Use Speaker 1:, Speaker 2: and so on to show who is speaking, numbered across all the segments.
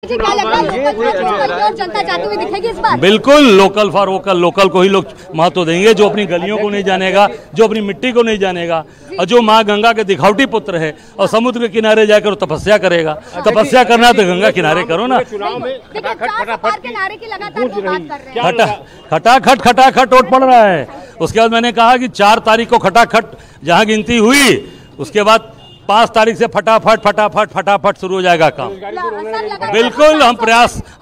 Speaker 1: क्या लग रहा है और जनता चाहती हुई दिखेगी इस बार?
Speaker 2: बिल्कुल लोकल फॉर वोकल, लोकल को ही लोग महत्व देंगे। जो अपनी गलियों को नहीं जानेगा, जो अपनी मिट्टी को नहीं जानेगा, और जो माँ गंगा के दिखावटी पुत्र है और समुद्र के किनारे जाकर तपस्या करेगा। तपस्या करना तो गंगा किनारे करो ना। खटाखट खटाखट वोट पड़ रहा है। उसके बाद मैंने कहा कि 4 तारीख को खटाखट जहाँ गिनती हुई, उसके बाद 5 तारीख से फटाफट फटाफट फटाफट शुरू हो जाएगा काम। बिल्कुल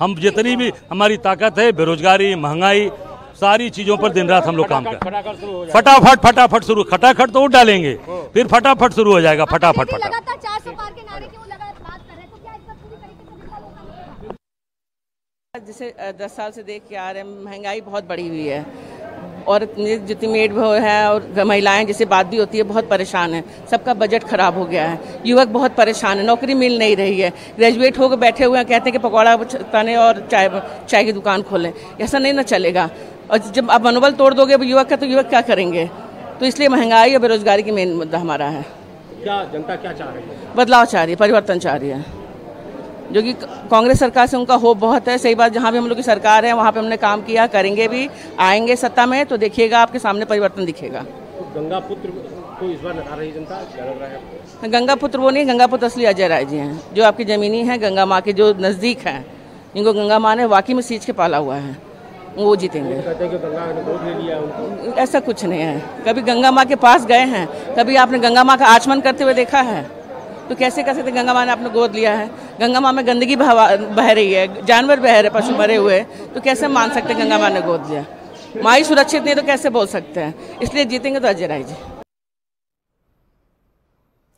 Speaker 2: हम जितनी भी हमारी ताकत है, बेरोजगारी, महंगाई, सारी चीजों पर दिन रात हम लोग काम करें। फटाफट फटाफट शुरू, खटाखट तो वोट डालेंगे, फिर फटाफट शुरू हो जाएगा। फटाफट फटाफट
Speaker 3: जिसे 10 साल से देख के आ रहे हैं, महंगाई बहुत बढ़ी हुई है और जितनी मेड है और महिलाएं जिससे बात भी होती है बहुत परेशान है। सबका बजट खराब हो गया है, युवक बहुत परेशान है, नौकरी मिल नहीं रही है। ग्रेजुएट होकर बैठे हुए हैं, कहते हैं कि पकौड़ा तने और चाय की दुकान खोलें। ऐसा नहीं ना चलेगा। और जब आप मनोबल तोड़ दोगे युवक का, तो युवक क्या करेंगे? तो इसलिए महंगाई और बेरोजगारी की मेन मुद्दा हमारा है।
Speaker 4: क्या जनता क्या चाह रही है?
Speaker 3: बदलाव चाह रही है, परिवर्तन चाह रही है, जो कि कांग्रेस सरकार से उनका होप बहुत है। सही बात, जहाँ भी हम लोग की सरकार है वहाँ पे हमने काम किया, करेंगे भी, आएंगे सत्ता में तो देखिएगा आपके सामने परिवर्तन दिखेगा।
Speaker 4: तो गंगा पुत्र को इस बार लगा रही जनता, क्या लग रहा है?
Speaker 3: गंगा पुत्र वो नहीं, गंगा पुत्र असली अजय राय जी हैं, जो आपकी जमीनी है, गंगा माँ के जो नज़दीक हैं, जिनको गंगा माँ ने वाकई में सींच के पाला हुआ है, वो जीतेंगे।
Speaker 4: कहते हैं कि गंगा ने गोद ले लिया उनको।
Speaker 3: ऐसा कुछ नहीं है। कभी गंगा माँ के पास गए हैं? कभी आपने गंगा माँ का आचमन करते हुए देखा है? तो कैसे कह सकते गंगा माँ ने आपने गोद लिया है? गंगा माँ में गंदगी बह रही है, जानवर बह रहे, पशु मरे हुए, तो कैसे मान सकते हैं गंगा माँ ने गोद लिया? माँ ही सुरक्षित नहीं तो कैसे बोल सकते हैं? इसलिए जीतेंगे तो अजय राय जी।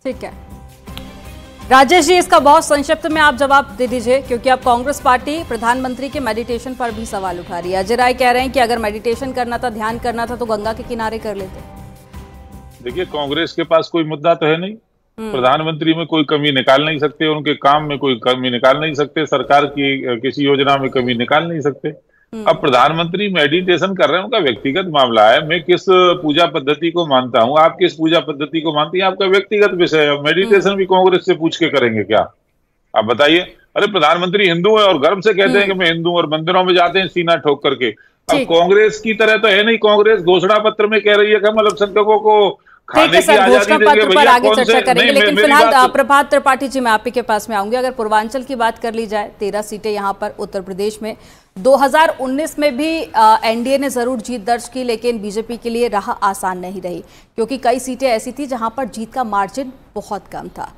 Speaker 1: ठीक है राजेश जी, इसका बहुत संक्षिप्त में आप जवाब दे दीजिए, क्योंकि अब कांग्रेस पार्टी प्रधानमंत्री के मेडिटेशन पर भी सवाल उठा रही है। अजय राय कह रहे हैं कि अगर मेडिटेशन करना था, ध्यान करना था, तो गंगा के किनारे कर लेते।
Speaker 5: देखिए, कांग्रेस के पास कोई मुद्दा तो है नहीं। प्रधानमंत्री में कोई कमी निकाल नहीं सकते, उनके काम में कोई कमी निकाल नहीं सकते, सरकार की किसी योजना में कमी निकाल नहीं सकते। अब प्रधानमंत्री मेडिटेशन कर रहे हैं, उनका व्यक्तिगत मामला है। मैं किस पूजा पद्धति को मानता हूं, आप किस पूजा पद्धति को मानती हैं, आपका व्यक्तिगत विषय है। मेडिटेशन भी कांग्रेस से पूछ के करेंगे क्या? आप बताइए। अरे प्रधानमंत्री हिंदू है और गर्व से कहते हैं कि मैं हिंदू, और मंदिरों में जाते हैं सीना ठोक करके। अब कांग्रेस की तरह तो है नहीं। कांग्रेस घोषणा पत्र में कह रही है कि हम अल्पसंख्यकों को खाने की आजादी देंगे।
Speaker 1: पर आगे चर्चा करेंगे, लेकिन फिलहाल प्रभात त्रिपाठी जी, मैं आप ही के पास में आऊंगी। अगर पूर्वांचल की बात कर ली जाए, 13 सीटें यहाँ पर उत्तर प्रदेश में। 2019 में भी एनडीए ने जरूर जीत दर्ज की, लेकिन बीजेपी के लिए राह आसान नहीं रही, क्योंकि कई सीटें ऐसी थी जहां पर जीत का मार्जिन बहुत कम था।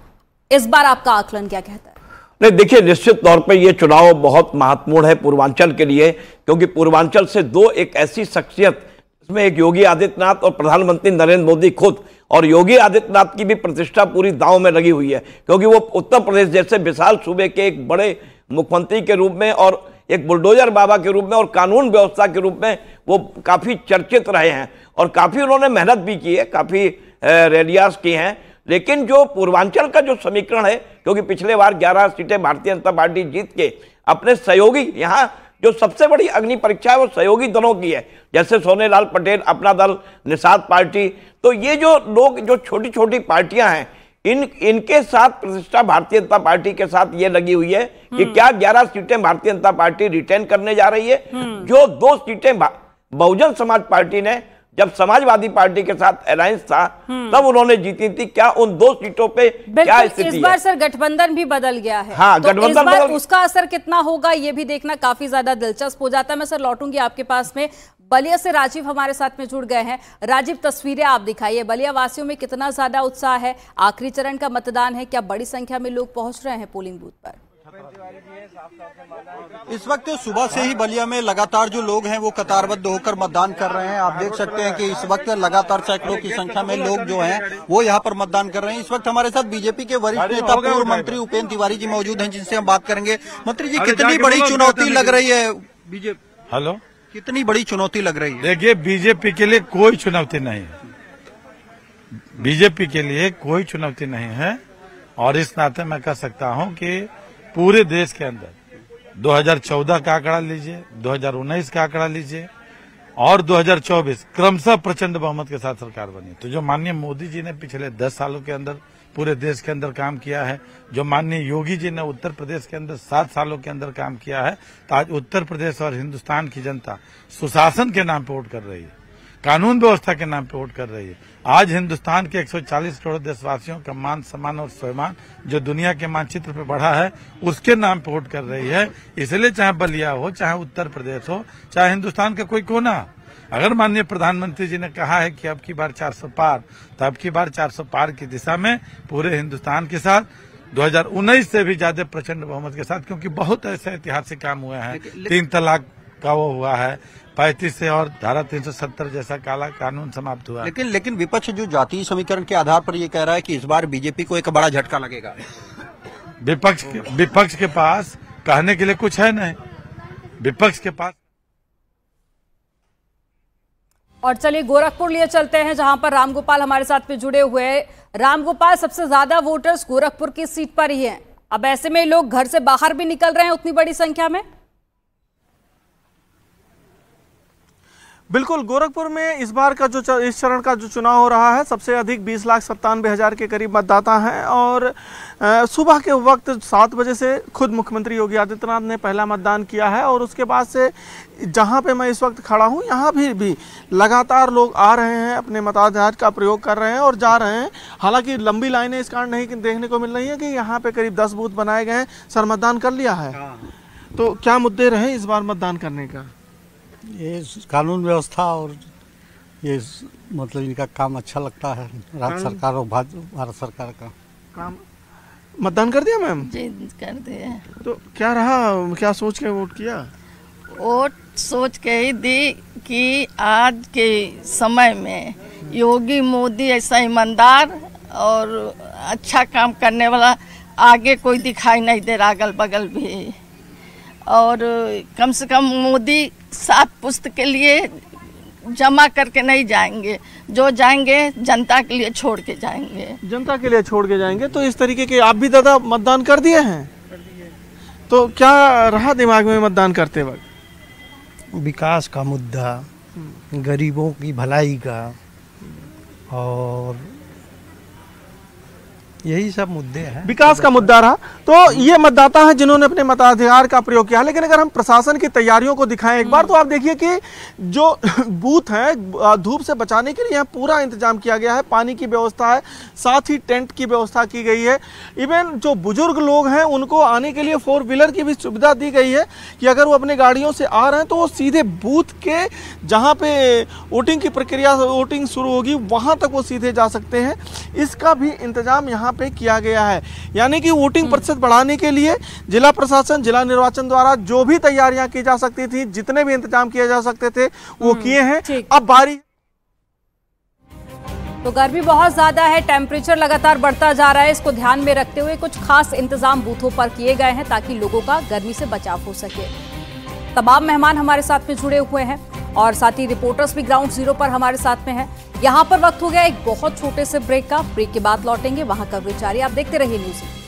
Speaker 1: इस बार आपका आकलन क्या कहता है?
Speaker 6: नहीं, देखिए, निश्चित तौर पे ये चुनाव बहुत महत्वपूर्ण है पूर्वांचल के लिए, क्योंकि पूर्वांचल से एक ऐसी शख्सियत, इसमें एक योगी आदित्यनाथ और प्रधानमंत्री नरेंद्र मोदी खुद, और योगी आदित्यनाथ की भी प्रतिष्ठा पूरी दांव में लगी हुई है, क्योंकि वो उत्तर प्रदेश जैसे विशाल सूबे के एक बड़े मुख्यमंत्री के रूप में और एक बुलडोजर बाबा के रूप में और कानून व्यवस्था के रूप में वो काफी चर्चित रहे हैं, और काफी उन्होंने मेहनत भी की है, काफी रैलियां की हैं। लेकिन जो पूर्वांचल का जो समीकरण है, क्योंकि पिछले बार 11 सीटें भारतीय जनता पार्टी जीत के अपने सहयोगी, यहाँ जो सबसे बड़ी अग्नि परीक्षा है वो सहयोगी दलों की है, जैसे सोनेलाल पटेल, अपना दल, निषाद पार्टी। तो ये जो लोग, जो छोटी छोटी पार्टियां हैं, इनके साथ प्रतिष्ठा भारतीय जनता पार्टी के साथ ये लगी हुई है कि क्या 11 सीटें भारतीय जनता पार्टी रिटेन करने जा रही है। जो 2 सीटें बहुजन समाज पार्टी ने, जब समाजवादी पार्टी के साथ अलायंस था, तब उन्होंने जीती थी, क्या उन 2 सीटों पे क्या स्थिति है?
Speaker 1: इस बार सर गठबंधन भी बदल गया है।
Speaker 6: हाँ,
Speaker 1: तो
Speaker 6: गठबंधन
Speaker 1: इस बार उसका असर कितना होगा, ये भी देखना काफी ज्यादा दिलचस्प हो जाता है। मैं सर लौटूंगी आपके पास में। बलिया से राजीव हमारे साथ में जुड़ गए हैं। राजीव, तस्वीरें आप दिखाइए, बलिया वासियों में कितना ज्यादा उत्साह है? आखिरी चरण का मतदान है, क्या बड़ी संख्या में लोग पहुंच रहे हैं पोलिंग बूथ पर?
Speaker 7: इस वक्त सुबह से ही बलिया में लगातार जो लोग हैं वो कतारबद्ध होकर मतदान कर रहे हैं। आप देख सकते हैं कि इस वक्त लगातार सैकड़ों की संख्या में लोग जो हैं वो यहाँ पर मतदान कर रहे हैं। इस वक्त हमारे साथ बीजेपी के वरिष्ठ नेता पूर्व मंत्री उपेंद्र तिवारी जी मौजूद हैं, जिनसे हम बात करेंगे। मंत्री जी, कितनी बड़ी चुनौती लग रही है बीजेपी?
Speaker 8: हेलो,
Speaker 7: कितनी बड़ी चुनौती लग रही है?
Speaker 8: देखिए, बीजेपी के लिए कोई चुनौती नहीं है। बीजेपी के लिए कोई चुनौती नहीं है, और इस नाते मैं कह सकता हूं कि पूरे देश के अंदर 2014 का आंकड़ा लीजिए, 2019 का आंकड़ा लीजिए, और 2024 क्रमशः प्रचंड बहुमत के साथ सरकार बनी। तो जो माननीय मोदी जी ने पिछले 10 सालों के अंदर पूरे देश के अंदर काम किया है। जो माननीय योगी जी ने उत्तर प्रदेश के अंदर 7 सालों के अंदर काम किया है, तो आज उत्तर प्रदेश और हिंदुस्तान की जनता सुशासन के नाम पे वोट कर रही है, कानून व्यवस्था के नाम पे वोट कर रही है। आज हिंदुस्तान के 140 करोड़ देशवासियों का मान सम्मान और स्वाभिमान जो दुनिया के मानचित्र पे बढ़ा है, उसके नाम पे वोट कर रही है। इसलिए चाहे बलिया हो, चाहे उत्तर प्रदेश हो, चाहे हिंदुस्तान का कोई कोना, अगर माननीय प्रधानमंत्री जी ने कहा है कि अब की बार 400 पार, तो अब की बार 400 पार की दिशा में पूरे हिंदुस्तान के साथ 2019 से भी ज्यादा प्रचंड बहुमत के साथ, क्योंकि बहुत ऐसे ऐतिहासिक काम हुए हैं। 3 तलाक का वो हुआ है, 35 से और धारा 370 जैसा काला कानून समाप्त हुआ।
Speaker 7: लेकिन विपक्ष जो जातीय समीकरण के आधार पर ये कह रहा है कि इस बार बीजेपी को एक बड़ा झटका लगेगा।
Speaker 8: विपक्ष के पास कहने के लिए कुछ है नहीं, विपक्ष के पास।
Speaker 1: और चलिए गोरखपुर लिए चलते हैं, जहां पर रामगोपाल हमारे साथ में जुड़े हुए हैं। रामगोपाल, सबसे ज्यादा वोटर्स गोरखपुर की सीट पर ही हैं। अब ऐसे में लोग घर से बाहर भी निकल रहे हैं उतनी बड़ी संख्या में।
Speaker 9: बिल्कुल, गोरखपुर में इस बार का जो इस चरण का जो चुनाव हो रहा है, सबसे अधिक 20,97,000 के करीब मतदाता हैं। और सुबह के वक्त 7 बजे से खुद मुख्यमंत्री योगी आदित्यनाथ ने पहला मतदान किया है। और उसके बाद से जहां पे मैं इस वक्त खड़ा हूं, यहां भी लगातार लोग आ रहे हैं, अपने मताधिकार का प्रयोग कर रहे हैं और जा रहे हैं। हालांकि लंबी लाइनें इस कारण नहीं देखने को मिल रही है कि यहाँ पे करीब 10 बूथ बनाए गए हैं। सर, मतदान कर लिया है, तो क्या मुद्दे रहे इस बार मतदान करने का?
Speaker 10: ये कानून व्यवस्था और ये मतलब इनका काम अच्छा लगता है, राज्य सरकार और भारत सरकार का
Speaker 9: काम। मतदान कर दिया मैम?
Speaker 11: जी कर दिया।
Speaker 9: तो क्या रहा, क्या सोच के वोट किया?
Speaker 11: वोट सोच के ही दी कि आज के समय में योगी मोदी ऐसा ईमानदार और अच्छा काम करने वाला आगे कोई दिखाई नहीं दे रहा, अगल बगल भी। और कम से कम मोदी 7 पुश्त के लिए जमा करके नहीं जाएंगे, जो जाएंगे जनता के लिए छोड़ के जाएंगे।
Speaker 9: जनता के लिए छोड़ के जाएंगे। तो इस तरीके के आप भी दादा मतदान कर दिए हैं? तो क्या रहा दिमाग में मतदान करते वक्त?
Speaker 10: विकास का मुद्दा, गरीबों की भलाई का, और यही सब मुद्दे हैं।
Speaker 9: विकास का मुद्दा रहा। तो ये मतदाता हैं जिन्होंने अपने मताधिकार का प्रयोग किया। लेकिन अगर हम प्रशासन की तैयारियों को दिखाएं एक बार, तो आप देखिए कि जो बूथ है, धूप से बचाने के लिए यहाँ पूरा इंतजाम किया गया है। पानी की व्यवस्था है, साथ ही टेंट की व्यवस्था की गई है। इवन जो बुजुर्ग लोग हैं उनको आने के लिए 4 व्हीलर की भी सुविधा दी गई है कि अगर वो अपने गाड़ियों से आ रहे हैं तो वो सीधे बूथ के जहाँ पे वोटिंग की प्रक्रिया, वोटिंग शुरू होगी, वहाँ तक वो सीधे जा सकते हैं। इसका भी इंतजाम यहाँ पे किया गया है। यानी कि वोटिंग प्रतिशत बढ़ाने के लिए जिला प्रशासन, जिला निर्वाचन द्वारा जो भी तैयारियां की जा सकती थी, जितने भी इंतजाम किए जा सकते थे, वो किए हैं। अब बारी।
Speaker 1: तो गर्मी बहुत ज्यादा है, टेम्परेचर लगातार बढ़ता जा रहा है। इसको ध्यान में रखते हुए कुछ खास इंतजाम बूथों पर किए गए हैं ताकि लोगों का गर्मी से बचाव हो सके। तमाम मेहमान हमारे साथ में जुड़े हुए हैं और साथ ही रिपोर्टर्स भी ग्राउंड जीरो पर हमारे साथ में हैं। यहाँ पर वक्त हो गया एक बहुत छोटे से ब्रेक का। ब्रेक के बाद लौटेंगे, वहां कवरेज जारी। आप देखते रहिए न्यूज़।